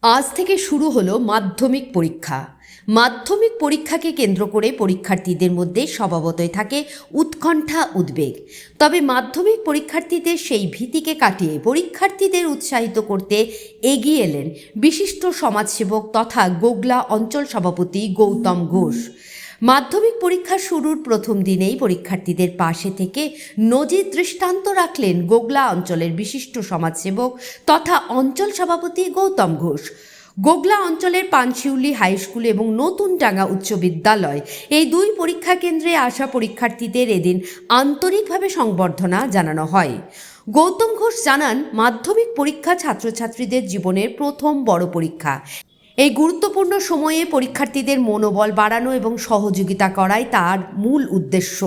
আজ থেকে শুরু হলো মাধ্যমিক পরীক্ষা। মাধ্যমিক পরীক্ষাকে কেন্দ্র করে পরীক্ষার্থীদের মধ্যে স্বভাবতই থাকে উৎকণ্ঠা, উদ্বেগ। তবে মাধ্যমিক পরীক্ষার্থীদের সেই ভীতিকে কাটিয়ে পরীক্ষার্থীদের উৎসাহিত করতে এগিয়ে এলেন বিশিষ্ট সমাজসেবক তথা গোগলা অঞ্চল সভাপতি গৌতম ঘোষ। মাধ্যমিক পরীক্ষা শুরুর প্রথম দিনেই পরীক্ষার্থীদের পাশে থেকে নজির দৃষ্টান্ত রাখলেন গোগলা অঞ্চলের বিশিষ্ট সমাজসেবক তথা অঞ্চল সভাপতি গৌতম ঘোষ। গোগলা অঞ্চলের পানশিউলি হাই স্কুল এবং নতুনডাঙ্গা উচ্চ বিদ্যালয়, এই দুই পরীক্ষা কেন্দ্রে আসা পরীক্ষার্থীদের এদিন আন্তরিকভাবে সংবর্ধনা জানানো হয়। গৌতম ঘোষ জানান, মাধ্যমিক পরীক্ষা ছাত্রছাত্রীদের জীবনের প্রথম বড় পরীক্ষা। এই গুরুত্বপূর্ণ সময়ে পরীক্ষার্থীদের মনোবল বাড়ানো এবং সহযোগিতা করাই তার মূল উদ্দেশ্য।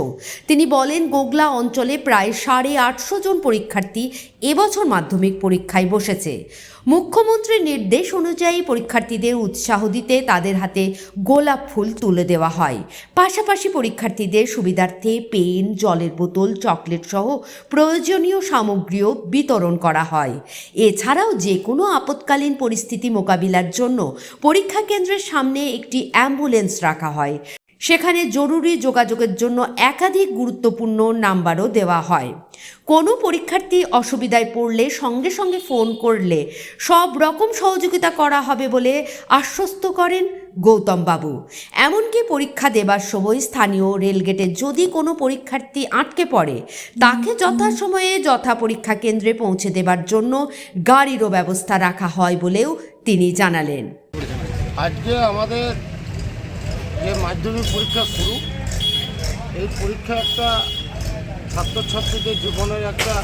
তিনি বলেন, গোগলা অঞ্চলে প্রায় 850 জন পরীক্ষার্থী এবছর মাধ্যমিক পরীক্ষায় বসেছে। মুখ্যমন্ত্রীর নির্দেশ অনুযায়ী পরীক্ষার্থীদের উৎসাহ দিতে তাদের হাতে গোলাপ ফুল তুলে দেওয়া হয়। পাশাপাশি পরীক্ষার্থীদের সুবিধার্থে পেন, জলের বোতল, চকলেট সহ প্রয়োজনীয় সামগ্রীও বিতরণ করা হয়। এছাড়াও যে কোনো আপৎকালীন পরিস্থিতি মোকাবিলার জন্য পরীক্ষা কেন্দ্রের সামনে একটি অ্যাম্বুলেন্স রাখা হয়। সেখানে জরুরি যোগাযোগের জন্য একাধিক গুরুত্বপূর্ণ নাম্বারও দেওয়া হয়। কোনো পরীক্ষার্থী অসুবিধায় পড়লে সঙ্গে সঙ্গে ফোন করলে সব রকম সহযোগিতা করা হবে বলে আশ্বস্ত করেন গৌতম বাবু। এমনকি পরীক্ষা দেবার সময় স্থানীয় রেলগেটে যদি কোনো পরীক্ষার্থী আটকে পড়ে, তাকে যথাসময়ে যথা পরীক্ষা কেন্দ্রে পৌঁছে দেবার জন্য গাড়িরও ব্যবস্থা রাখা হয় বলেও তিনি জানালেন। আজকে আমাদের যে মাধ্যমিক পরীক্ষা শুরু, এই পরীক্ষা একটা ছাত্রছাত্রীদের জীবনের একটা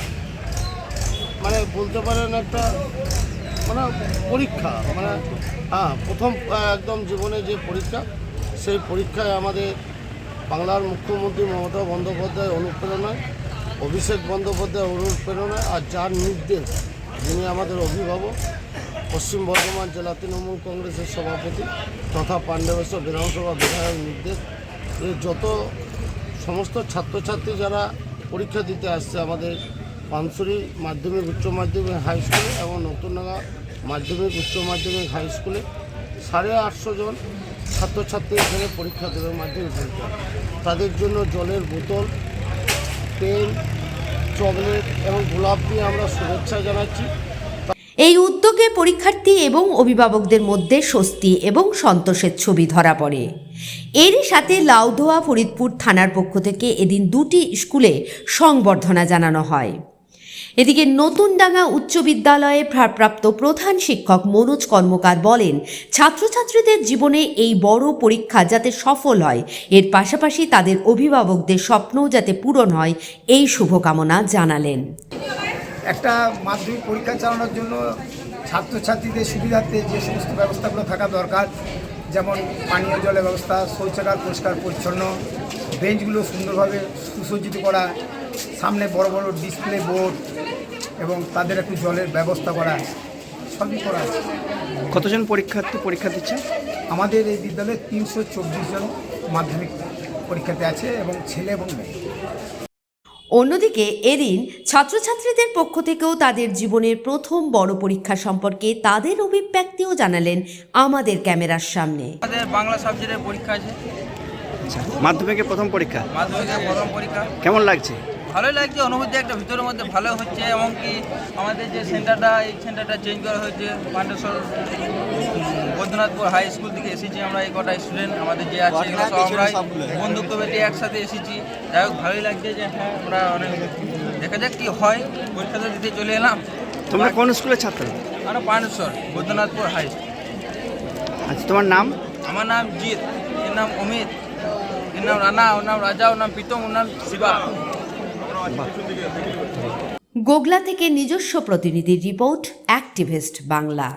বলতে পারেন একটা পরীক্ষা, প্রথম একদম জীবনে যে পরীক্ষা, সেই পরীক্ষায় আমাদের বাংলার মুখ্যমন্ত্রী মমতা বন্দ্যোপাধ্যায় অনুপ্রেরণায়, অভিষেক বন্দ্যোপাধ্যায় অনুপ্রেরণায় আর যার নির্দেশ, যিনি আমাদের অভিভাবক, পশ্চিম বর্ধমান জেলা তৃণমূল কংগ্রেসের সভাপতি তথা পাণ্ডবেশ্বর বিধানসভা বিধায়ক নির্দেশ, যত সমস্ত ছাত্রছাত্রী যারা পরীক্ষা দিতে আসছে আমাদের পানশুরি মাধ্যমিক উচ্চ মাধ্যমিক হাই স্কুলে এবং নতুনডাঙ্গা মাধ্যমিক উচ্চ মাধ্যমিক হাই স্কুলে 850 জন ছাত্রছাত্রী এখানে পরীক্ষা দেবে মাধ্যমিক পরীক্ষা। তাদের জন্য জলের বোতল, পেন, চকলেট এবং গোলাপ দিয়ে আমরা শুভেচ্ছা জানাচ্ছি। এই উদ্যোগে পরীক্ষার্থী এবং অভিভাবকদের মধ্যে স্বস্তি এবং সন্তোষের ছবি ধরা পড়ে। এরই সাথে লাউদোয়া ফরিদপুর থানার পক্ষ থেকে এদিন দুটি স্কুলে সংবর্ধনা জানানো হয়। এদিকে নতুনডাঙ্গা উচ্চ বিদ্যালয়ে ভারপ্রাপ্ত প্রধান শিক্ষক মনোজ কর্মকার বলেন, ছাত্রছাত্রীদের জীবনে এই বড় পরীক্ষা যাতে সফল হয়, এর পাশাপাশি তাদের অভিভাবকদের স্বপ্নও যাতে পূরণ হয়, এই শুভকামনা জানালেন। একটা মাধ্যমিক পরীক্ষা চালানোর জন্য ছাত্রছাত্রীদের সুবিধার্থে যে সমস্ত ব্যবস্থাগুলো থাকা দরকার, যেমন পানীয় জলের ব্যবস্থা, শৌচাগার পরিষ্কার পরিচ্ছন্ন, বেঞ্চগুলো সুন্দরভাবে সুসজ্জিত করা, সামনে বড় বড় ডিসপ্লে বোর্ড এবং তাদের একটু জলের ব্যবস্থা করা, সবই করা আছে। কতজন পরীক্ষার্থী পরীক্ষা দিচ্ছে? আমাদের এই বিদ্যালয়ে 324 জন মাধ্যমিক পরীক্ষাতে আছে এবং ছেলে এবং মেয়ে। অন্যদিকে এদিন ছাত্রছাত্রীদের পক্ষ থেকেও তাদের জীবনের প্রথম বড় পরীক্ষা সম্পর্কে তাদের অভিব্যক্তিও জানালেন আমাদের ক্যামেরার সামনে। আমাদের বাংলা সাবজেক্টের পরীক্ষা আছে। মাধ্যমিকের প্রথম পরীক্ষা। মাধ্যমিকের প্রথম পরীক্ষা। কেমন লাগছে? ভালোই লাগছে, অনুভূতি একটা ভিতরের মধ্যে ভালো হচ্ছে। এমনকি আমাদের যে সেন্টারটা, এই সেন্টারটা চেঞ্জ করা হয়েছে। পাণ্ডবেশ্বর বৈদ্যনাথপুর হাই স্কুল থেকে এসেছি আমরা, এই কটা স্টুডেন্ট আমাদের যে আছে এগুলো সব আমরাই বন্ধুত্ব বেটে একসাথে এসেছি। যাই হোক, ভালোই লাগছে যে হ্যাঁ আমরা অনেক দেখা যাক কী হয়। পরীক্ষা তো দিতে চলে এলাম। তোমরা কোন স্কুলের ছাত্র? আমরা পাণ্ডবেশ্বর বৈদ্যনাথপুর হাই। আচ্ছা, তোমার নাম? আমার নাম জিৎ, এর নাম অমিত, এর নাম রানা, ওর নাম রাজা, ওর নাম প্রীতম, ওর নাম শিবা। গোগলা থেকে নিজস্ব প্রতিনিধির রিপোর্ট, অ্যাক্টিভিস্ট বাংলা।